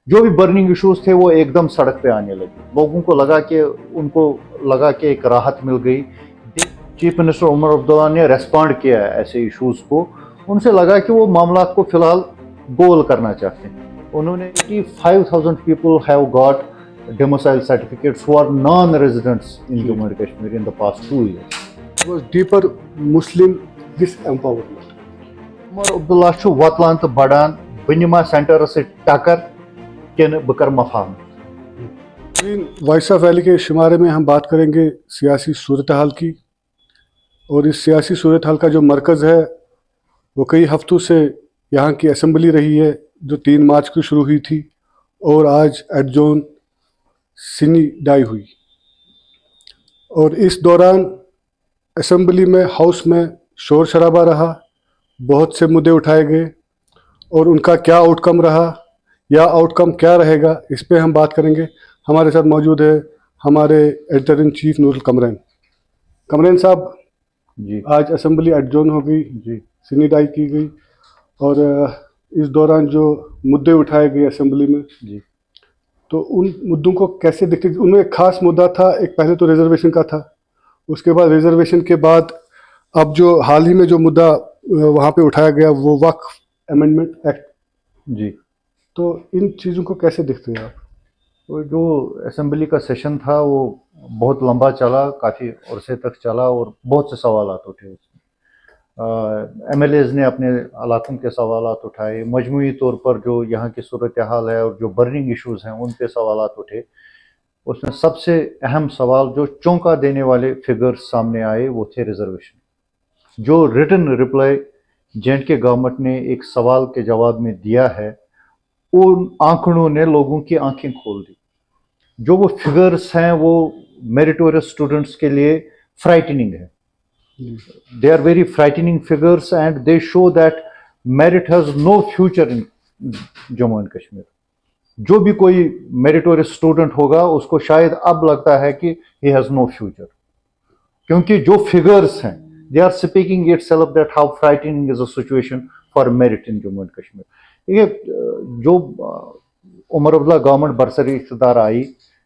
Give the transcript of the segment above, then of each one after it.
जो भी burning issues थे वो एकदम सड़क पे आने लगे। लोगों को लगा कि एक राहत मिल गई। चीफ मिनिस्टर उमर अब्दुल्ला ने रेस्पॉन्ड किया है ऐसे इश्यूज को। उनसे लगा कि वो मामला को फिलहाल गोल करना चाहते हैं। उन्होंने 85,000 people have got domicile certificates who are non-residents in Jammu and Kashmir in the past 2 years. It was deeper Muslim disempowerment. Umar Abdullah چھُ وۄتلان تہٕ بڑان بہٕ نِما سینٹرس سۭتۍ ٹکر کِنہٕ بہٕ کرٕ مفاہمت۔ وائس آف ویلی کے شمارے میں ہم بات کریں گے سیاسی صورتحال کی، اور اس سیاسی صورتحال کا جو مرکز ہے وہ کئی ہفتوں سے یہاں کی اسمبلی رہی ہے، جو 3 مارچ کو شروع ہوئی تھی اور آج ایڈجون سنی ڈائی ہوئی۔ اور اس دوران اسمبلی میں ہاؤس میں شور شرابہ رہا، بہت سے مدعے اٹھائے گئے، اور ان کا کیا آؤٹ کم رہا یا آؤٹ کم کیا رہے گا اس پہ ہم بات کریں گے۔ ہمارے ساتھ موجود ہے ہمارے ایڈیٹر ان چیف نور القمرین۔ قمرین صاحب جی، آج اسمبلی ایڈجون ہو گئی، جی سنی ڈائی کی گئی، اور اس دوران جو مدعے اٹھائے گئے اسمبلی میں، جی تو ان مدعوں کو کیسے دیکھتے؟ ان میں ایک خاص مدعا تھا، ایک پہلے تو ریزرویشن کا تھا، اس کے بعد ریزرویشن کے بعد اب جو حال ہی میں جو مدعا وہاں پہ اٹھایا گیا وہ وقف امینڈمنٹ ایکٹ۔ جی، تو ان چیزوں کو کیسے دیکھتے ہیں آپ؟ وہ جو اسمبلی کا سیشن تھا وہ بہت لمبا چلا، کافی عرصے تک چلا، اور بہت سے سوالات اٹھے۔ اس میں ایم ایل ایز نے اپنے علاقوں کے سوالات اٹھائے، مجموعی طور پر جو یہاں کی صورتحال ہے اور جو برننگ ایشوز ہیں ان پہ سوالات اٹھے۔ اس میں سب سے اہم سوال جو چونکا دینے والے فگرز سامنے آئے وہ تھے ریزرویشن۔ جو ریٹن رپلائی جے اینڈ کے گورنمنٹ نے ایک سوال کے جواب میں دیا ہے، ان آنکڑوں نے لوگوں کی آنکھیں کھول دی۔ جو وہ فگرز ہیں وہ میریٹوریس اسٹوڈنٹس کے لیے فرائٹننگ ہے۔ They are very frightening figures and they show that merit has no future in Jammu and Kashmir. جو بھی کوئی میریٹوریس اسٹوڈنٹ ہوگا اس کو شاید اب لگتا ہے کہ he has no future، کیونکہ جو فگرس ہیں they are speaking itself that how frightening is a situation for merit in Jammu and Kashmir۔ یہ جو عمر عبداللہ گورنمنٹ برسر اقتدار آئی،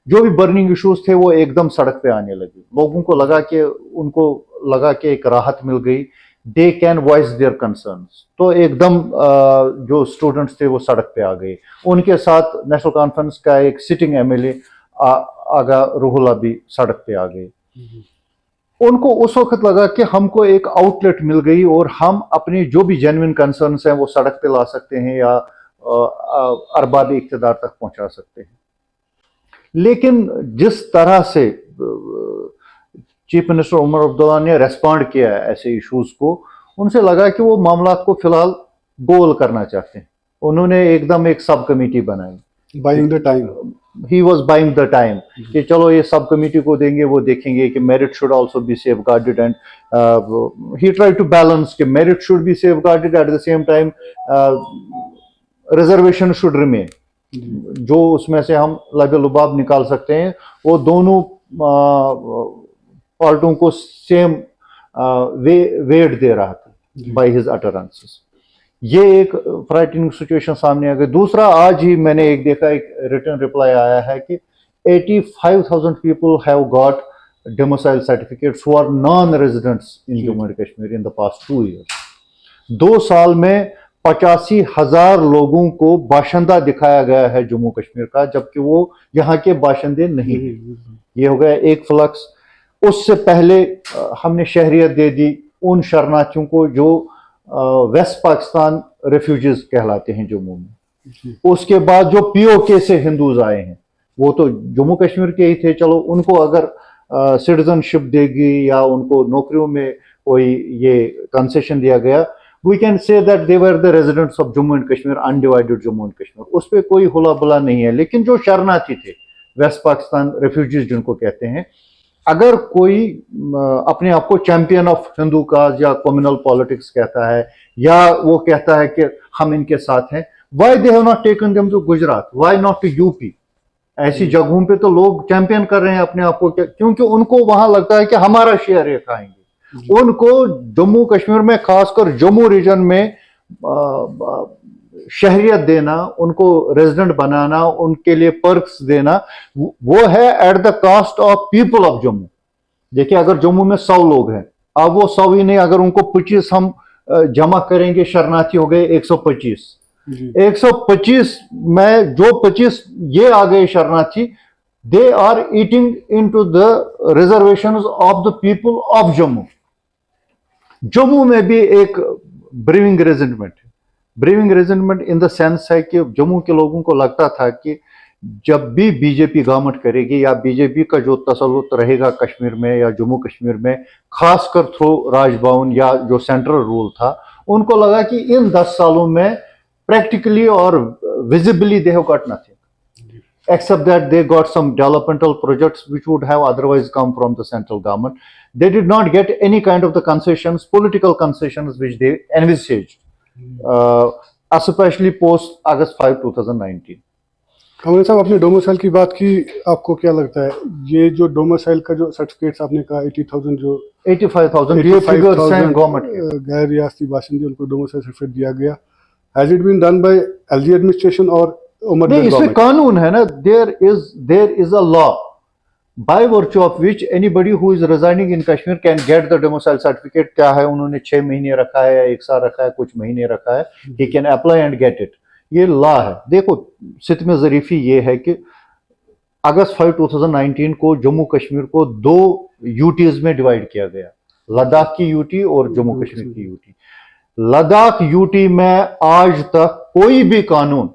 جو بھی برننگ ایشوز تھے وہ ایک دم سڑک پہ آنے لگے۔ لوگوں کو لگا کہ ایک راحت مل گئی، they can voice their concerns. تو ایک دم جو اسٹوڈنٹس تھے وہ سڑک پہ آ گئے۔ ان کے ساتھ نیشنل کانفرنس کا ایک سٹنگ ایم ایل اے آغا روح اللہ بھی سڑک پہ آ گئے۔ ان کو اس وقت لگا کہ ہم کو ایک آؤٹ لیٹ مل گئی اور ہم اپنے جو بھی جینوئن کنسرنس ہیں وہ سڑک پہ لا سکتے ہیں یا ارباب اقتدار تک پہنچا سکتے ہیں۔ لیکن جس طرح سے چیف منسٹر عمر عبداللہ نے ریسپونڈ کیا ہے ایسے ایشوز کو، ان سے لگا کہ وہ معاملات کو فی الحال گول کرنا چاہتے ہیں۔ انہوں نے ایک دم ایک سب کمیٹی بنائی، buying the time. He was buying the time کہ چلو یہ سب کمیٹی کو دیں گے، وہ دیکھیں گے کہ merit should also be safeguarded, and he try to balance کہ merit should be safeguarded, at the same time reservation should remain. جو اس میں سے ہم لب لباب نکال سکتے ہیں وہ دونوں پارٹوں کو سیم ویٹ دے رہا تھا بائی ہز اٹرنسز۔ یہ ایک فرائٹنگ سچویشن سامنے آ گئی۔ دوسرا، آج ہی میں نے ایک دیکھا، ایک ریٹن رپلائی آیا ہے کہ 85,000 people have got domicile certificates who are non-residents in Jammu and Kashmir in the past 2 years۔ 2 سال میں 85,000 لوگوں کو باشندہ دکھایا گیا ہے جموں کشمیر کا، جبکہ وہ یہاں کے باشندے نہیں ہیں۔ یہ ہو گیا ایک فلکس۔ اس سے پہلے ہم نے شہریت دے دی ان شرناتھیوں کو جو ویسٹ پاکستان ریفیوجیز کہلاتے ہیں جموں میں۔ اس کے بعد جو پی او کے سے ہندوز آئے ہیں وہ تو جموں کشمیر کے ہی تھے، چلو ان کو اگر سٹیزن شپ دے گی یا ان کو نوکریوں میں کوئی یہ کنسیشن دیا گیا، we can say that they were the residents of Jammu and Kashmir, undivided Jammu and Kashmir۔ اس پہ کوئی ہلا بلا نہیں ہے۔ لیکن جو شرناتھی تھے، ویسٹ پاکستان ریفیوجیز جن کو کہتے ہیں، اگر کوئی اپنے آپ کو چیمپئن آف ہندو کاز یا کمیونل پالیٹکس کہتا ہے، یا وہ کہتا ہے کہ ہم ان کے ساتھ ہیں، why they have not taken them to Gujarat, why not to UP؟ ایسی جگہوں پہ تو لوگ چیمپئن کر رہے ہیں اپنے آپ کو، کیونکہ ان کو وہاں لگتا ہے کہ ہمارا شیئر یہ کھائیں گے۔ ان کو جموں کشمیر میں، خاص کر جموں ریجن میں शहरियत देना, उनको रेजिडेंट बनाना, उनके लिए पर्क्स देना, वो है at the cost of people of Jammu. देखिए अगर जम्मू में 100 लोग हैं, अब वो 100 ही नहीं, अगर उनको 25 हम जमा करेंगे, शरणार्थी हो गए 125। 125 में जो 25 ये आ गए शरणार्थी, they are eating into the reservations of the people of Jammu. Jammu में भी एक ब्रीविंग रेजिमेंट है। ब्रीविंग रेजिमेंट इन द सेंस है कि जम्मू के लोगों को लगता था कि जब भी बीजेपी गवर्नमेंट करेगी या बीजेपी का जो तसल्लुत रहेगा कश्मीर में या जम्मू कश्मीर में, खासकर थ्रू राजभवन या जो सेंट्रल रूल था, उनको लगा कि इन 10 सालों में प्रैक्टिकली और visibly they have got nothing except that they got some developmental projects which would have otherwise come from the central government. They did not get any kind of the concessions, political concessions which they envisaged, especially post August 5, 2019. कमल साहब, आपने domicile की बात की, आपको क्या लगता है ये जो डोमिसाइल का जो सर्टिफिकेट्स आपने कहा 80,000 जो 85,000 ये फिगर्स हैं गवर्नमेंट गैर रियासती बाशिंदे उनको डोमिसाइल सर्टिफिकेट दिया गया, has it been done by LG administration और नहीं, इसमें कानून है ना, there is a law by virtue of which anybody who is residing in Kashmir can get the domicile certificate. क्या है, उन्होंने 6 महीने रखा है या 1 साल रखा है, कुछ महीने रखा है, he can apply and get it. ये लॉ है। देखो सितम ज़रीफ़ी ये है कि अगस्त 5, 2019 को जम्मू कश्मीर को 2 यूटीज में डिवाइड किया गया, लद्दाख की यूटी और जम्मू कश्मीर की यूटी। लद्दाख यूटी में आज तक कोई भी कानून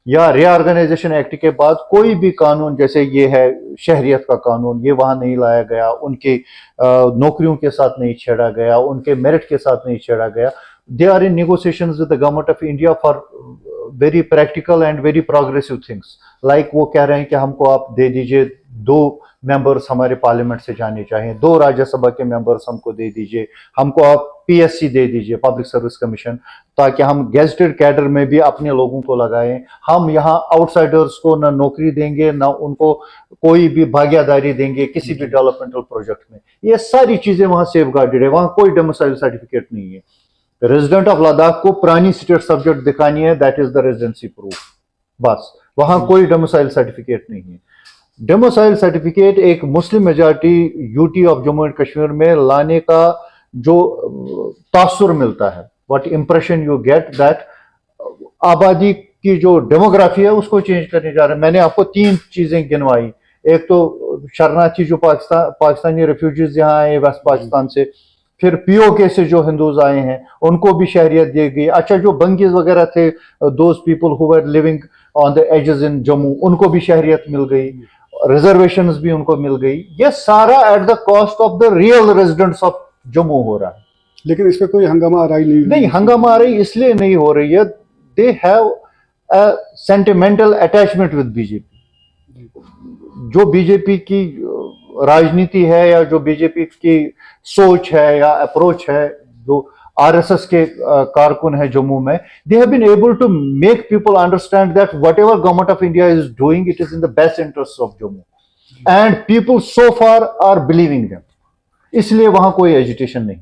या रीऑर्गेनाइजेशन एक्ट के बाद कोई भी कानून, जैसे ये है शहरियत का कानून, ये वहां नहीं लाया गया, उनकी नौकरियों के साथ नहीं छेड़ा गया, उनके मेरिट के साथ नहीं छेड़ा गया। They are in negotiations with the government of India for very practical and very progressive things. Like वो कह रहे हैं कि हमको आप दे दीजिए 2 मेंबर्स हमारे पार्लियामेंट से जाने चाहिए, 2 राज्यसभा के मेंबर्स हमको दे दीजिए, हमको आप पीएससी दे दीजिए, पब्लिक सर्विस कमीशन, ताकि हम गेजेटेड कैडर में भी अपने लोगों को लगाएं। हम यहाँ आउटसाइडर्स को ना नौकरी देंगे, ना उनको कोई भी भागीदारी देंगे किसी भी डेवलपमेंटल प्रोजेक्ट में। ये सारी चीजें वहां सेफ गार्डेड है, वहां कोई डोमिसाइल सर्टिफिकेट नहीं है। रेजिडेंट ऑफ लद्दाख को पुरानी स्टेट सब्जेक्ट दिखानी है, that is the residency proof, बस। वहां कोई डोमिसाइल सर्टिफिकेट नहीं है। डोमिसाइल सर्टिफिकेट एक Muslim majority UT of Jammu and Kashmir में लाने का जो तासुर मिलता है, what impression you get, that आबादी की जो डेमोग्राफी है उसको चेंज करने जा रहे हैं। मैंने आपको 3 चीजें गिनवाई। एक तो शरणार्थी जो पाकिस्तानी रेफ्यूजीज यहाँ आए वेस्ट पाकिस्तान से, फिर पीओके से जो हिंदूज आए हैं उनको भी शहरियत दी गई। अच्छा, जो बंगीज वगैरह थे, those people who were living on the edges in Jammu, उनको भी शहरियत मिल गई, रिजर्वेशंस भी उनको मिल गई। ये सारा at the cost of the real residents of Jammu हो रहा है। लेकिन इसमें कोई हंगामा आराई नहीं, हंगामा आराई इसलिए नहीं हो रही है, they have a sentimental attachment with BJP. जो बीजेपी की राजनीति है या जो बीजेपी की सोच है या अप्रोच है, जो आरएसएस के कारकुन है जम्मू में, they have been able to make people understand that whatever government of India is doing, it is in the best interest of Jammu, and people so far are believing them. इसलिए वहां कोई agitation नहीं।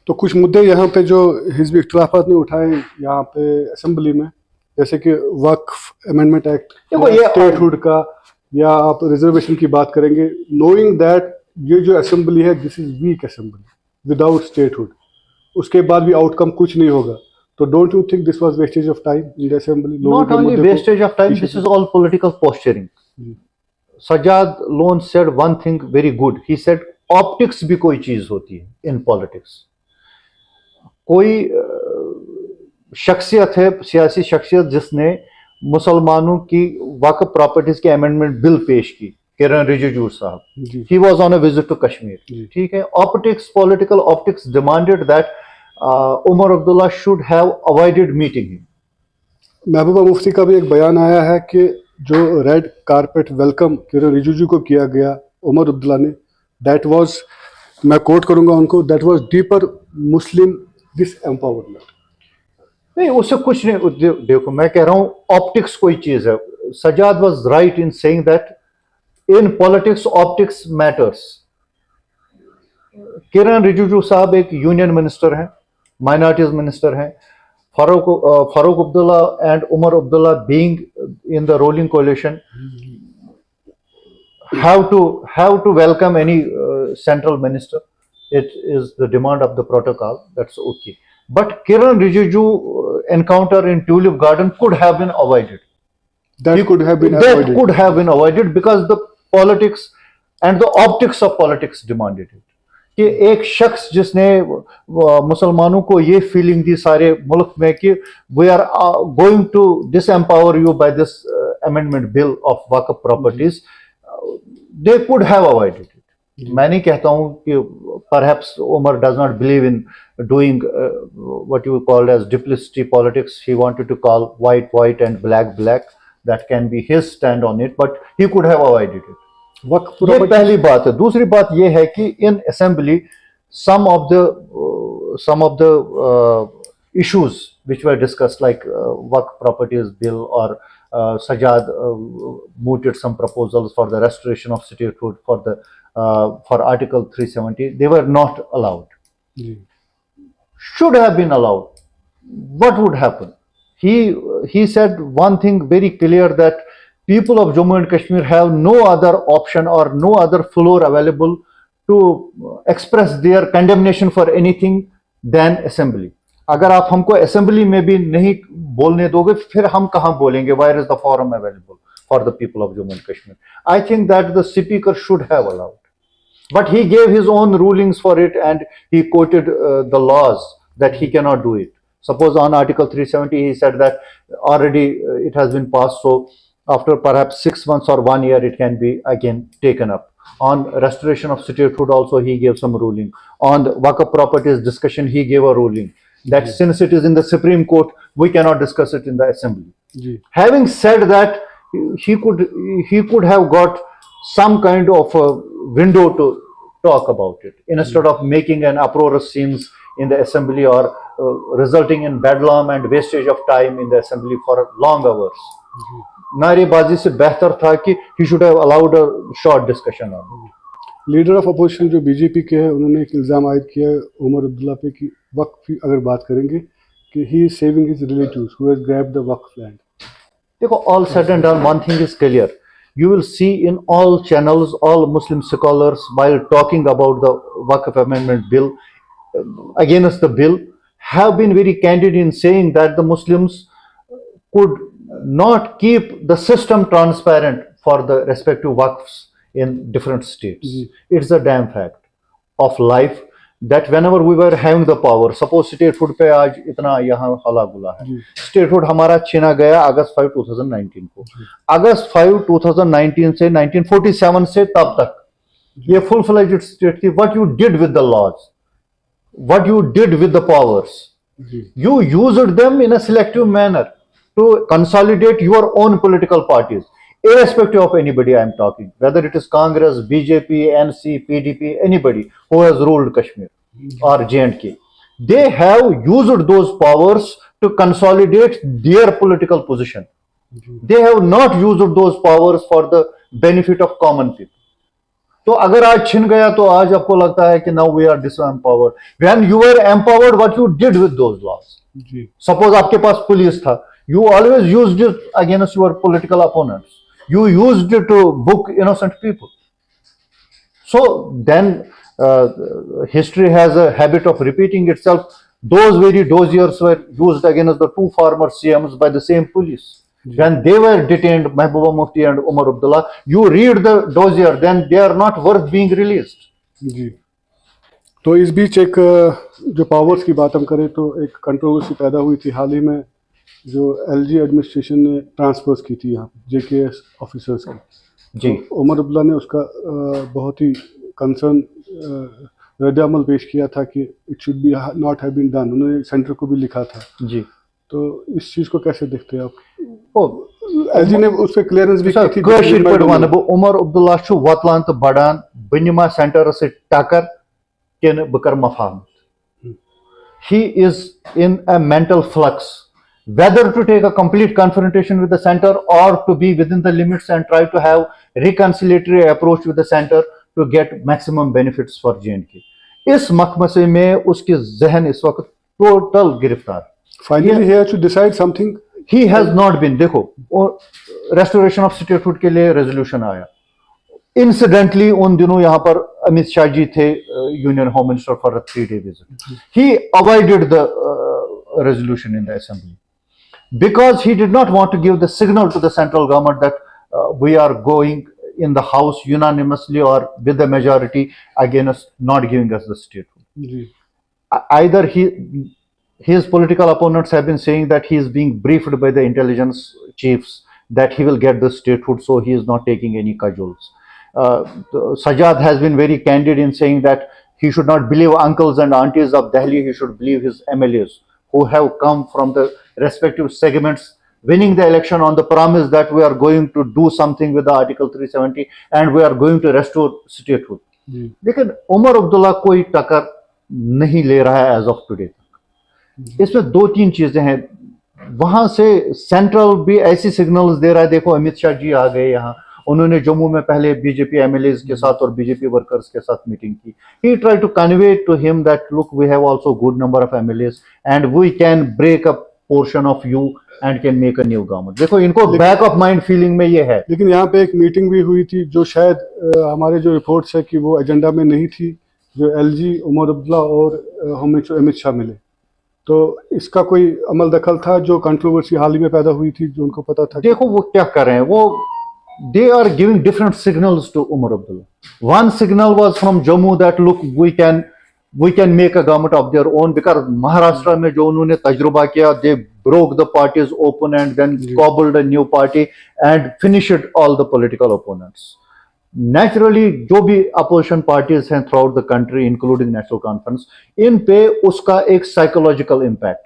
तो कुछ मुद्दे यहाँ पे जो हिजबी इख्तिलाफात ने उठाए यहाँ पे असेंबली में, जैसे कि वक्फ अमेंडमेंट एक्ट, स्टेटहुड का, या आप रिजर्वेशन की बात करेंगे, नोइंग दैट ये जो असेंबली है this is weak assembly without statehood, उसके बाद भी आउटकम कुछ नहीं होगा। तो don't you think this was wastage of time in the assembly? Not only wastage of time, this is all political posturing. Sajad Lone said one thing very good, he said optics भी कोई चीज होती है इन पॉलिटिक्स। कोई शख्सियत है, सियासी शख्सियत, जिसने मुसलमानों की वक्फ प्रॉपर्टीज की अमेंडमेंट बिल पेश की, किरण रिजिजू साहब, he was on a visit to Kashmir, ठीक है। Optics, political optics demanded that Omar Abdullah should have avoided meeting him. Mehbooba Mufti का भी एक बयान आया है कि जो red carpet welcome Kiren Rijiju को किया गया उमर अब्दुल्ला ने, दैट वाज, मैं कोट करूंगा उनको, दैट वाज डीपर मुस्लिम डिसएम्पावरमेंट। नहीं, उससे कुछ नहीं। देखो मैं कह रहा हूं ऑप्टिक्स कोई चीज है। Sajad was right in saying that in politics optics matters. Kiren Rijiju साहब एक यूनियन मिनिस्टर हैं, माइनॉरिटीज मिनिस्टर हैं, Farooq Abdullah and Umar Abdullah being in the ruling coalition have to welcome any central minister. It is the demand of the protocol. That's okay. But Kiran Rijiju encounter in Tulip Garden could have been avoided. That could have been That avoided. could have been avoided because the politics and the optics of politics demanded it. کہ ایک شخص جس نے مسلمانوں کو یہ feeling the سارے ملک میں کہ we are going to disempower you by this amendment bill of وقف properties, they could have avoided it. میں نہیں کہتا ہوں کہ perhaps Omar does not believe in doing what you called as duplicity politics. He wanted to call white white and black black. That can be his stand on it, but he could have avoided it. یہ پہلی بات ہے. دوسری بات یہ ہے کہ in assembly some of the issues which were discussed like وقف پراپرٹیز بل اور Sajad mooted some proposals for the restoration of statehood for Article 370. They were not allowed. Should have been allowed. What would happen? He said one thing very clear, that people of Jammu and Kashmir have no other option or no other floor available to express their condemnation for anything than assembly. اگر آپ ہم کو assembly میں بھی نہیں بولنے دو گے پھر ہم کہاں بولیں گے؟ where is the forum available for the people of Jammu and Kashmir? I think that the speaker should have allowed, but he gave his own rulings for it and he quoted the laws that he cannot do it. Suppose on Article 370 he said that already it has been passed, so after perhaps 6 months or 1 year it can be again taken up. On restoration of statehood also he gave some ruling. On the Waqf properties discussion he gave a ruling that since it is in the Supreme Court we cannot discuss it in the assembly. Having said that, he could have got some kind of a window to talk about it instead of making an uproarious scenes in the assembly or resulting in bedlam and wastage of time in the assembly for long hours. نعرے بازی سے بہتر تھا کہ he should have allowed a short discussion on it. Leader of opposition جو B J پی کے ہیں انہوں نے ایک الزام عائد کیا ہے عمر عبداللہ پہ کہ وقف کی اگر بات کریں گے کہ he is saving his relatives who has grabbed the waqf land. دیکھو all said and done, one thing is clear. You will see in all channels, all Muslim scholars while talking about the Waqf Amendment bill, against the bill, have been very candid in saying that the Muslims could not keep the system transparent for the respective waqfs in different states. It's a damn fact of life that whenever we were having the power, suppose statehood pe aaj itna yahan hala gula hai, statehood hamara china gaya August 5 2019 ko. August 5 2019 se 1947 se tab tak ye full fledged state thi. What you did with the laws, what you did with the powers, you used them in a selective manner to consolidate your own political parties, irrespective of anybody I am talking, whether it is Congress, BJP, NC, PDP, anybody who has ruled Kashmir or J&K. They have used those powers to consolidate their political position. They have not used those powers for the benefit of common people. تو اگر آج چھن گیا تو آج آپ کو لگتا ہے کہ now we are disempowered. When you were empowered, what you did with those laws? Suppose آپ کے پاس پولیس تھا, you always used it against your political opponents. You used it to book innocent people. So then history has a habit of repeating itself. Those very dossiers were used against the two former CMs by the same police. When they were detained, Mehbooba Mufti and Umar Abdullah, you read the dossier, then they are not worth being released. جی تو اس بیچ ایک جو powers کی بات ہم کریں تو ایک controversy پیدا ہوئی تھی حال ہی میں جو ایل جی ایڈمنسٹریشن نے ٹرانسفرز کی تھی یہاں جے کے ایس آفیسرس کی. جی عمر عبداللہ نے اس کا بہت ہی کنسرن رد عمل پیش کیا تھا کہ it should be not have been done. انہوں نے سینٹر کو بھی لکھا تھا. جی تو اس چیز کو کیسے دیکھتے ہیں آپ؟ ایل جی نے اس پہ کلیئرنس بھی کی تھی. کٲشِر پٲٹھۍ وَنہٕ بہٕ عمر عبداللہ چھُ وۄتلان تہٕ بڑان بہٕ نِما سینٹرس سۭتۍ ٹکر کِنہٕ بہٕ کرٕ مفاہمت. He is in a mental flux, whether to take a complete confrontation with the center or to be within the limits and try to have reconciliatory approach with the center to get maximum benefits for J&K. اس مخمسے میں اس کی ذہن اس وقت total گرفتار. Finally, he has to decide something. He has not been. देखो, restoration of statehood के लिए resolution आया. Incidentally, उन दिनों यहाँ पर अमित शाह जी थे union home minister for a 3-day visit. He avoided the resolution in the assembly because he did not want to give the signal to the central government that we are going in the house unanimously or with the majority against not giving us the statehood. जी. Either his political opponents have been saying that he is being briefed by the intelligence chiefs that he will get the statehood, so he is not taking any cajoles. Sajjad has been very candid in saying that he should not believe uncles and aunties of Delhi, he should believe his MLAs who have come from the respective segments, winning the election on the promise that we are going to do something with the Article 370 and we are going to restore statehood. लेकिन उमर अब्दुल्ला कोई टक्कर नहीं ले रहा है as of today तक. इसमें 2-3 चीजें हैं. वहां से सेंट्रल भी ऐसी सिग्नल्स दे रहा है. देखो, अमित शाह जी आ गए यहाँ, उन्होंने जम्मू में पहले बीजेपी एमएलएज के साथ और बीजेपी वर्कर्स के साथ मीटिंग की. He try to convey to him that look, we have also good number of MLAs and we can break a portion of you and can make a new government. देखो, इनको back of mind feeling में ये है. लेकिन यहाँ पे एक meeting भी हुई थी जो शायद हमारे जो रिपोर्ट्स है कि वो एजेंडा में नहीं थी, जो एलजी, उमर अब्दुल्ला और होम मिनिस्टर अमित शाह मिले. तो इसका कोई अमल दखल था जो कंट्रोवर्सी हाल ही में पैदा हुई थी, जो उनको पता था? देखो वो क्या कर रहे हैं, वो they are giving different signals to Umar Abdullah. One signal was from Jammu that look, we can make a government of their own, because Maharashtra में जो उन्होंने तजुर्बा किया, they broke the parties open and then cobbled a new party and finished all the political opponents. Naturally, जो भी opposition parties हैं throughout the country, including National Conference, इन पे उसका एक psychological impact.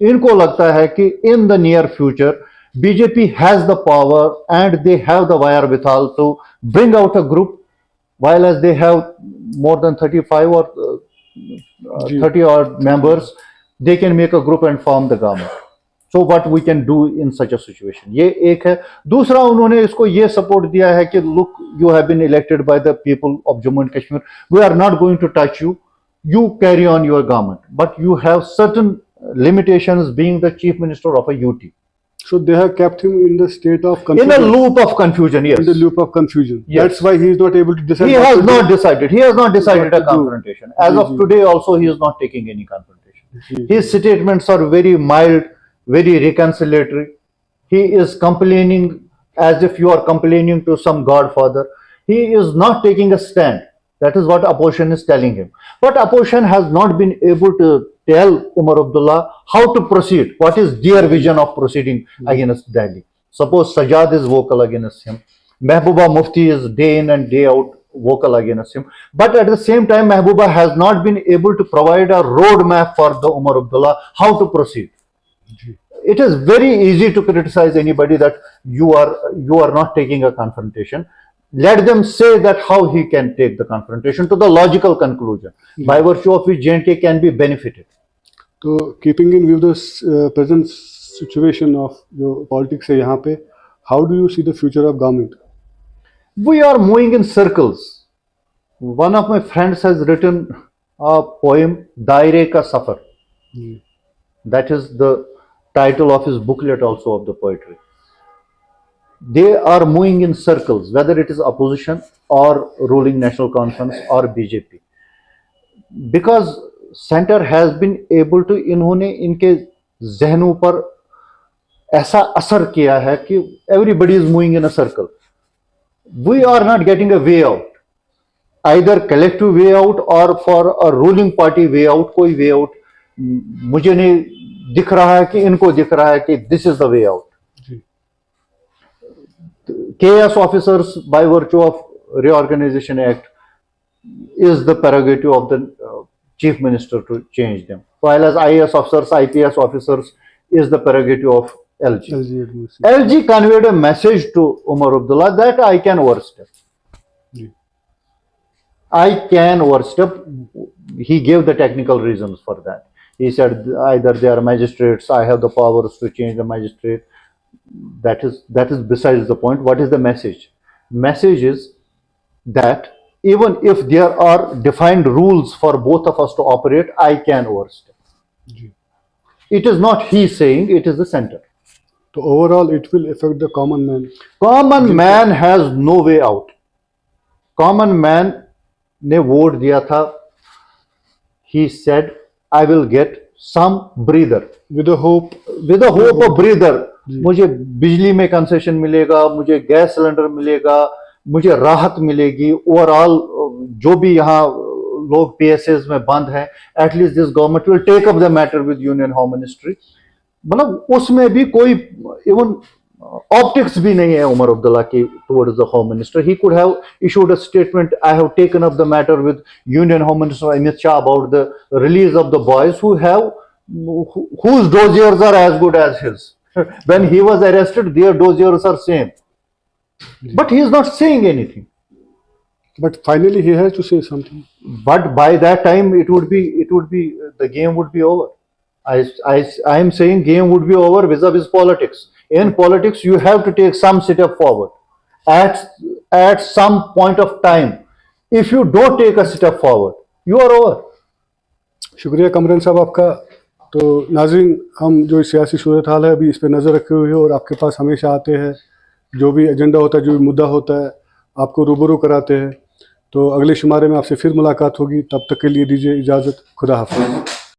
इनको लगता है कि in the near future BJP has the power and they have the wherewithal to bring out a group, while as they have more than 35 or 30 odd members, they can make a group and form the government. So what we can do in such a situation? ये एक है. दूसरा, उन्होंने इसको ये support दिया है कि look, you have been elected by the people of Jammu and Kashmir, we are not going to touch you, you carry on your government, but you have certain limitations being the chief minister of a UT. So they have kept him in the state of In confusion. a loop of confusion, yes. In the loop of confusion. Yes. That's why he is not able to decide. He has not decided. He has not decided a What to do. confrontation. As of today also, he is not taking any confrontation. His statements are very mild, very reconciliatory. He is complaining as if you are complaining to some godfather. He is not taking a stand. That is what opposition is telling him. But opposition has not been able to tell Umar Abdullah how to proceed. What is their vision of proceeding against Delhi? Suppose Sajjad is vocal against him. Mehbooba Mufti is day in and day out vocal against him. But at the same time, Mehbooba has not been able to provide a roadmap for the Umar Abdullah how to proceed. It is very easy to criticize anybody that you are not taking a confrontation. Let them say that how he can take the confrontation to the logical conclusion, by virtue of which J&K can be benefited. तो keeping in view the present situation of जो politics है यहाँ पे, how do you see the future of government? We are moving in circles. One of my friends has written a poem, Daire Ka Safar. That is the title of his booklet also of the poetry. They are moving in circles, whether it is opposition or ruling National Conference or BJP. Because center has been able to, इन्होंने इनके जहनों पर ऐसा असर किया है कि everybody is moving in a circle. We are not getting a way out. Either collective way out or for a ruling party way out, कोई way out मुझे नहीं दिख रहा है कि इनको दिख रहा है कि this is the way out. KS officers, by virtue of Reorganization Act, is the prerogative of the chief minister to change them, while as IAS officers, IPS officers is the prerogative of LG. LG conveyed a message to Umar Abdullah that I can overstep. I can overstep. He gave the technical reasons for that. He said either they are magistrates, I have the powers to change the magistrate. That is besides the point. What is the message? Message is that even if there are defined rules for both of us to operate, I can overstep. It is not he saying, it is the center. तो overall it will effect the common man. Common man has no way out. Common man ने vote दिया था. He said, I will get some breather. With hope. With the hope of breather. मुझे बिजली में concession मिलेगा, मुझे gas cylinder मिलेगा, मुझे राहत मिलेगी. ओवरऑल जो भी यहाँ लोग PSAs में बंद हैं, at least this government will take up the matter with union home ministry. मतलब उसमें भी कोई इवन ऑप्टिक्स भी नहीं है उमर अब्दुल्ला की towards the home minister. He could have issued a statement, I have taken up the matter with union home minister Amit Shah about the release of the boys who have whose dossiers are as good as his. When he was arrested, their dossiers are same. But he is not saying anything. But finally he has to say something. But by that time, it would be the game would be over. I am saying game would be over vis-a-vis politics. In politics, you have to take some step forward. At some point of time, if you don't take a step forward, you are over. शुक्रिया कमरन साहब आपका. तो नाज़रीन, हम जो सियासी सूरत हाल है अभी इस पर नज़र रखे हुए हैं और आपके पास हमेशा आते हैं. जो भी एजेंडा होता है, जो भी मुद्दा होता है, आपको रूबरू कराते हैं. तो अगले शुमारे में आपसे फिर मुलाकात होगी. तब तक के लिए दीजिए इजाज़त. खुदा हाफ़िज़.